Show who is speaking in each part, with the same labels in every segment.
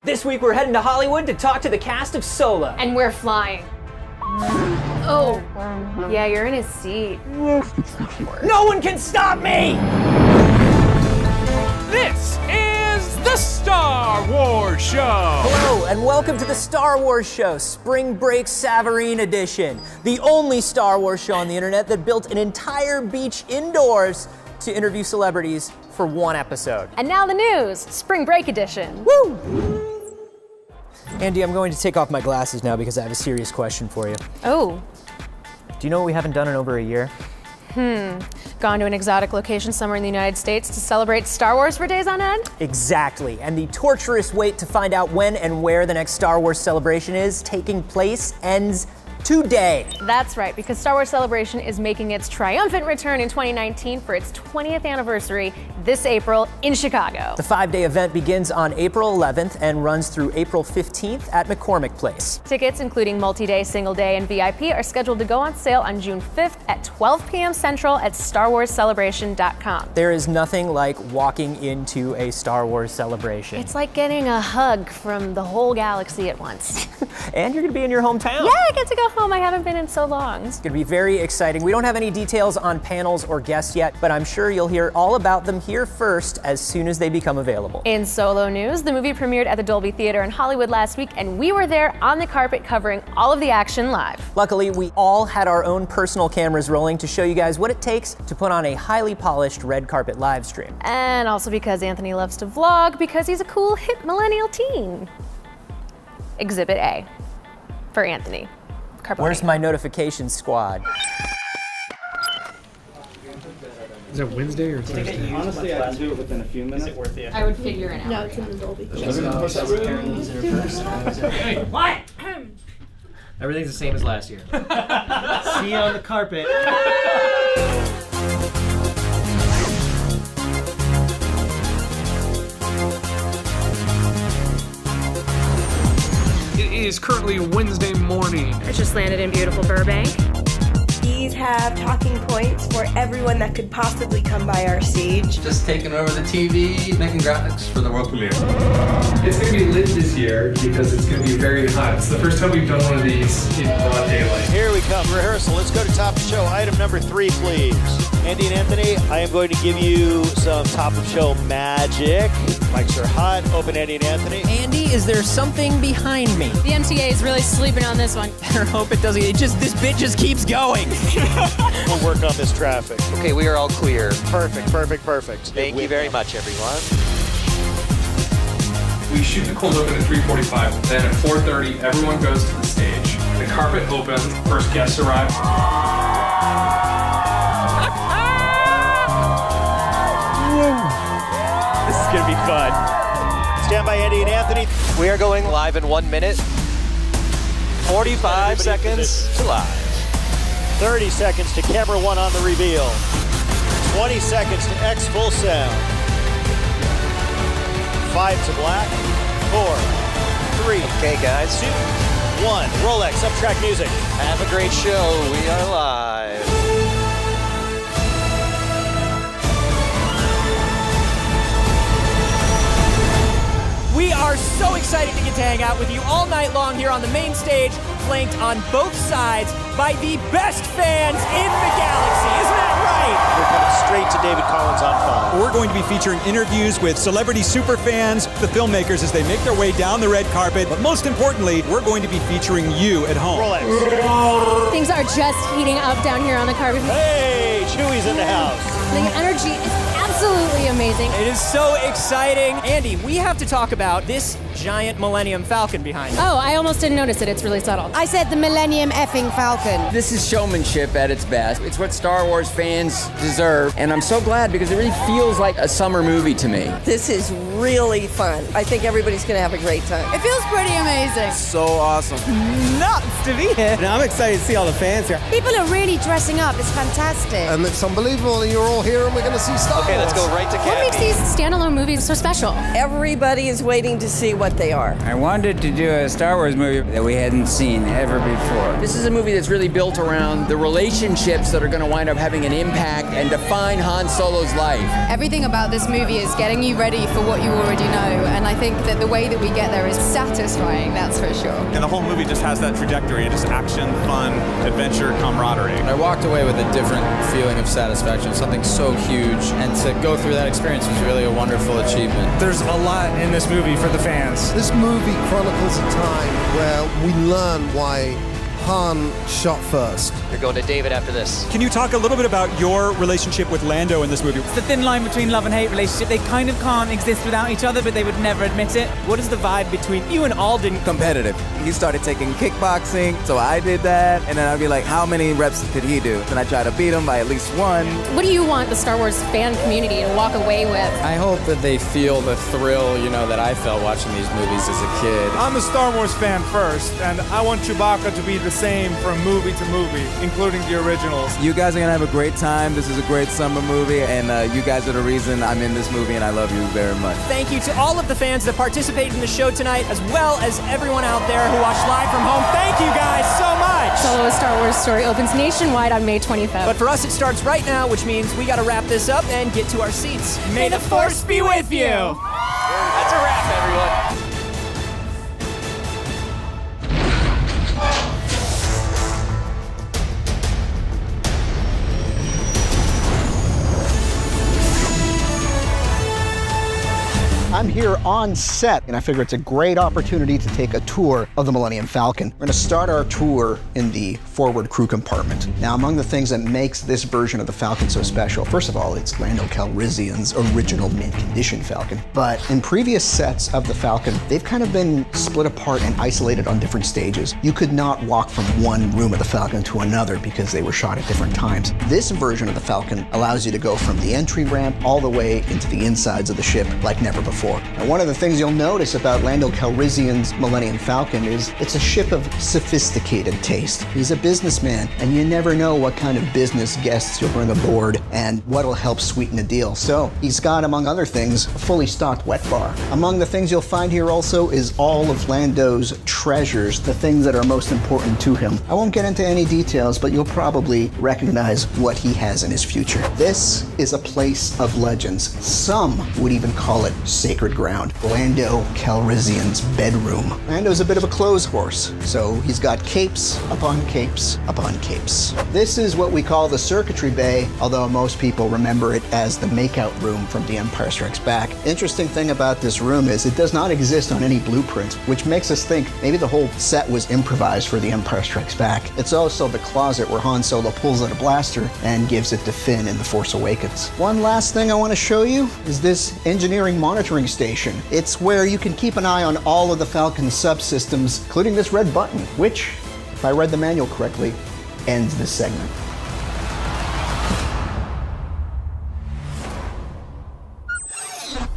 Speaker 1: This week we're heading to Hollywood to talk to the cast of Solo.
Speaker 2: And we're flying. Oh, yeah, you're in his seat.
Speaker 1: No one can stop me!
Speaker 3: This is the Star Wars Show!
Speaker 1: Hello, and welcome to the Star Wars Show, Spring Break Savarine Edition. The only Star Wars show on the internet that built an entire beach indoors to interview celebrities for one episode.
Speaker 2: And now the news, Spring Break Edition.
Speaker 1: Woo! Andy, I'm going to take off my glasses now because I have a serious question for you.
Speaker 2: Oh.
Speaker 1: Do you know what we haven't done in over a year?
Speaker 2: Gone to an exotic location somewhere in the United States to celebrate Star Wars for days on end?
Speaker 1: Exactly, and the torturous wait to find out when and where the next Star Wars celebration is taking place ends today.
Speaker 2: That's right, because Star Wars Celebration is making its triumphant return in 2019 for its 20th anniversary this April in Chicago.
Speaker 1: The 5-day event begins on April 11th and runs through April 15th at McCormick Place.
Speaker 2: Tickets, including multi-day, single day, and VIP, are scheduled to go on sale on June 5th at 12 p.m. Central at StarWarsCelebration.com.
Speaker 1: There is nothing like walking into a Star Wars celebration.
Speaker 2: It's like getting a hug from the whole galaxy at once.
Speaker 1: And you're gonna be in your hometown.
Speaker 2: Yeah, I get to go home. I haven't been in so long.
Speaker 1: It's gonna be very exciting. We don't have any details on panels or guests yet, but I'm sure you'll hear all about them here first as soon as they become available.
Speaker 2: In Solo news, the movie premiered at the Dolby Theater in Hollywood last week, and we were there on the carpet covering all of the action live.
Speaker 1: Luckily, we all had our own personal cameras rolling to show you guys what it takes to put on a highly polished red carpet live stream.
Speaker 2: And also because Anthony loves to vlog because he's a cool, hip millennial teen. Exhibit A for Anthony.
Speaker 1: Where's my notification squad?
Speaker 4: Is it Wednesday or Thursday?
Speaker 5: Honestly, I can do it within a few minutes. Is it worth the effort?
Speaker 2: I would figure it out.
Speaker 6: No, it's in the Dolby.
Speaker 3: What?
Speaker 4: Everything's the same as last year.
Speaker 5: See you on the carpet.
Speaker 3: It is currently Wednesday morning.
Speaker 2: I just landed in beautiful Burbank.
Speaker 6: These have talking points for everyone that could possibly come by our stage.
Speaker 7: Just taking over the TV, making graphics for the world premiere.
Speaker 4: It's going to be lit this year because it's going to be very hot. It's the first time we've done one of these in broad daylight.
Speaker 8: Here we come, rehearsal. Let's go to top of show. Item number 3, please. Andy and Anthony, I am going to give you some top of show magic. Mics are hot. Open Andy and Anthony.
Speaker 1: Andy, is there something behind me?
Speaker 2: The MTA is really sleeping on this one.
Speaker 1: I hope it doesn't. This bit just keeps going.
Speaker 8: We'll work on this traffic.
Speaker 7: Okay, we are all clear.
Speaker 8: Perfect, perfect, perfect.
Speaker 7: Thank you very much, everyone.
Speaker 4: We shoot the cold open at 3:45. Then at 4:30, everyone goes to the stage. The carpet opens. First guests arrive.
Speaker 8: This is going to be fun. Stand by, Andy and Anthony.
Speaker 7: We are going live in 1 minute. 45 seconds to live.
Speaker 8: 30 seconds to camera 1 on the reveal. 20 seconds to X full sound. 5 to black. 4, 3,
Speaker 7: Okay, guys.
Speaker 8: 2, 1. Rolex, up-track music.
Speaker 7: Have a great show. We are live.
Speaker 1: We are so excited to get to hang out with you all night long here on the main stage, flanked on both sides by the best fans in the galaxy. Isn't that right?
Speaker 8: We're coming straight to David Collins on 5.
Speaker 9: We're going to be featuring interviews with celebrity superfans, the filmmakers as they make their way down the red carpet. But most importantly, we're going to be featuring you at home.
Speaker 8: Rolex.
Speaker 2: Things are just heating up down here on the carpet.
Speaker 8: Hey, Chewie's in the house.
Speaker 2: The energy is absolutely amazing.
Speaker 1: It is so exciting. Andy, we have to talk about this giant Millennium Falcon behind you.
Speaker 2: Oh, I almost didn't notice it. It's really subtle.
Speaker 6: I said the Millenium effing Falcon.
Speaker 10: This is showmanship at its best. It's what Star Wars fans deserve, and I'm so glad because it really feels like a summer movie to me.
Speaker 6: This is really fun. I think everybody's going to have a great time.
Speaker 2: It feels pretty amazing.
Speaker 9: So awesome.
Speaker 1: Nuts to be here.
Speaker 9: And I'm excited to see all the fans here.
Speaker 6: People are really dressing up. It's fantastic.
Speaker 5: And it's unbelievable that you're all here and we're going to see Star Wars.
Speaker 7: Okay, let's Let's go right to
Speaker 2: What makes
Speaker 7: Kathy.
Speaker 2: these standalone movies so special?
Speaker 6: Everybody is waiting to see what they are.
Speaker 10: I wanted to do a Star Wars movie that we hadn't seen ever before. This is a movie that's really built around the relationships that are going to wind up having an impact and define Han Solo's life.
Speaker 2: Everything about this movie is getting you ready for what you already know, and I think that the way that we get there is satisfying, that's for sure.
Speaker 9: And the whole movie just has that trajectory, just action, fun, adventure, camaraderie.
Speaker 5: I walked away with a different feeling of satisfaction, something so huge, and to go through that experience was really a wonderful achievement.
Speaker 3: There's a lot in this movie for the fans.
Speaker 11: This movie chronicles a time where we learn why Han shot first.
Speaker 7: You're going to David after this.
Speaker 9: Can you talk a little bit about your relationship with Lando in this movie?
Speaker 5: The thin line between love and hate relationship. They kind of can't exist without each other, but they would never admit it. What is the vibe between you and Alden?
Speaker 3: Competitive. He started taking kickboxing, so I did that, and then I'd be like, how many reps could he do? And I try to beat him by at least one.
Speaker 2: What do you want the Star Wars fan community to walk away with?
Speaker 5: I hope that they feel the thrill, that I felt watching these movies as a kid.
Speaker 3: I'm a Star Wars fan first, and I want Chewbacca to be the same from movie to movie, including the originals. You guys are gonna have a great time. This is a great summer movie, and you guys are the reason I'm in this movie, and I love you very much.
Speaker 1: Thank you to all of the fans that participated in the show tonight, as well as everyone out there who watched live from home. Thank you guys so much!
Speaker 2: Solo: A Star Wars Story opens nationwide on May 25th.
Speaker 1: But for us, it starts right now, which means we gotta wrap this up and get to our seats. May the Force be with you!
Speaker 7: That's a wrap, everyone.
Speaker 12: I'm here on set, and I figure it's a great opportunity to take a tour of the Millennium Falcon. We're gonna start our tour in the forward crew compartment. Now, among the things that makes this version of the Falcon so special, first of all, it's Lando Calrissian's original mint condition Falcon. But in previous sets of the Falcon, they've kind of been split apart and isolated on different stages. You could not walk from one room of the Falcon to another because they were shot at different times. This version of the Falcon allows you to go from the entry ramp all the way into the insides of the ship like never before. Now, one of the things you'll notice about Lando Calrissian's Millennium Falcon is it's a ship of sophisticated taste. He's a businessman, and you never know what kind of business guests you'll bring aboard and what'll help sweeten the deal. So he's got, among other things, a fully stocked wet bar. Among the things you'll find here also is all of Lando's treasures, the things that are most important to him. I won't get into any details, but you'll probably recognize what he has in his future. This is a place of legends. Some would even call it sacred ground. Lando Calrissian's bedroom. Lando's a bit of a clothes horse, so he's got capes upon capes upon capes. This is what we call the circuitry bay, although most people remember it as the makeout room from The Empire Strikes Back. Interesting thing about this room is it does not exist on any blueprint, which makes us think maybe the whole set was improvised for The Empire Strikes Back. It's also the closet where Han Solo pulls out a blaster and gives it to Finn in The Force Awakens. One last thing I want to show you is this engineering monitoring station. It's where you can keep an eye on all of the Falcon subsystems, including this red button, which, if I read the manual correctly, ends this segment.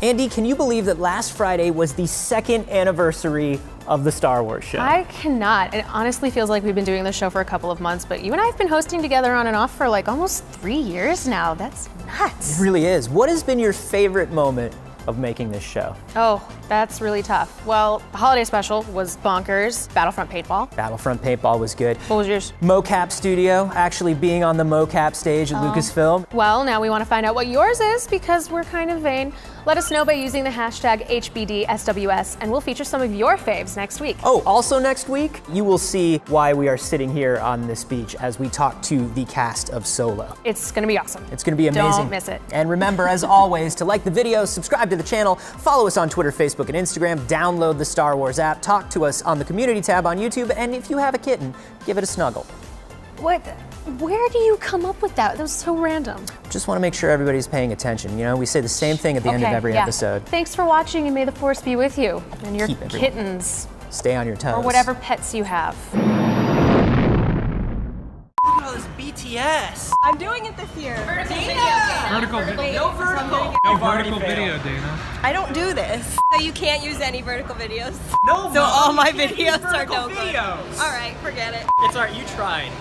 Speaker 1: Andy, can you believe that last Friday was the 2nd anniversary of the Star Wars show?
Speaker 2: I cannot. It honestly feels like we've been doing this show for a couple of months, but you and I have been hosting together on and off for like almost 3 years now. That's nuts.
Speaker 1: It really is. What has been your favorite moment of making this show?
Speaker 2: Oh, that's really tough. Well, the holiday special was bonkers. Battlefront Paintball.
Speaker 1: Battlefront Paintball was good.
Speaker 2: What was yours?
Speaker 1: Mocap Studio, actually being on the mocap stage at Lucasfilm.
Speaker 2: Well, now we want to find out what yours is because we're kind of vain. Let us know by using the hashtag HBDSWS, and we'll feature some of your faves next week.
Speaker 1: Oh, also next week, you will see why we are sitting here on this beach as we talk to the cast of Solo.
Speaker 2: It's gonna be awesome.
Speaker 1: It's gonna be amazing.
Speaker 2: Don't miss it.
Speaker 1: And remember, as always, to like the video, subscribe to the channel, follow us on Twitter, Facebook, and Instagram, download the Star Wars app, talk to us on the community tab on YouTube, and if you have a kitten, give it a snuggle.
Speaker 2: What? Where do you come up with that? That was so random.
Speaker 1: Just want to make sure everybody's paying attention. You know, we say the same thing at the end of every episode.
Speaker 2: Thanks for watching, and may the Force be with you and your kittens.
Speaker 1: Stay on your toes.
Speaker 2: Or whatever pets you have.
Speaker 5: Look at all this BTS.
Speaker 6: I'm doing it this year.
Speaker 4: Vertical video. No vertical video, Dana.
Speaker 6: I don't do this. So you can't use any vertical videos.
Speaker 5: No,
Speaker 6: So all my videos are no good.
Speaker 5: videos.
Speaker 6: All right, forget it.
Speaker 5: It's alright, you tried.